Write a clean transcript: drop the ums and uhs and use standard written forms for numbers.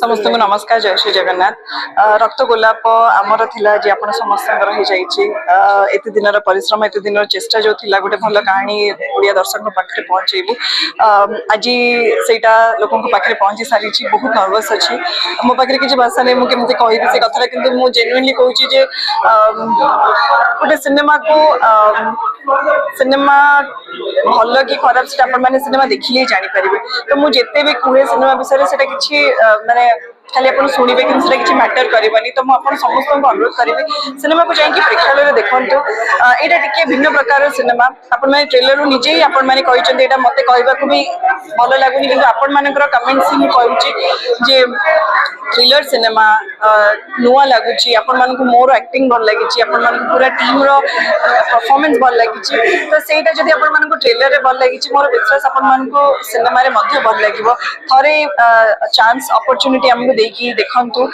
समस्त को नमस्कार जय श्री जगन्नाथ रक्त गोलाप आमर थिला जे आपण समस्त रही जाइए एत दिन परिश्रम एत दिन चेष्टा जो थिला गोटे भल कहानी ओडिया दर्शक पाखे पहुँचेबू आज सेटा लोक पाखे पहुँची सारी बहुत नर्वस अच्छी मो पाखे किसी भाषा नहीं मुझे कहि से कथा कि मुझे जेन्युइनली कहूँ जे गोटे सिनेमा को सिनेमा भल कि खराब से मैंने सिनेमा देखिले जापर तो मुझे भी कहे सिनेमा विषय से किसी माने खाली आप शुणे कि किसी मैटर करनी तो मुझे समस्त अनुरोध करी सिनेमा को जाकि प्रेक्षालय देखु यहाँ टे भिन्न प्रकार सिनेमा आपण मैंने ट्रेलर निजे ही आपण मैंने कहते मत कहवाक भी भल लगुनि कि आपण मान कमेंट्स ही मुझे थ्रिलर सिनेमा नुआ लगुच आपण मान मोर एक्टिंग भल लगी आपण मान पूरा टीम रो परफॉर्मेंस भल लगी तो सेटा जदि आपण मान ट्रेलर रे भल लगी मोर विश्वास आपण मान सिनेमा रे मध्य भल लगिवो थरे चांस अपॉर्चुनिटी हमको देखि देखंतु।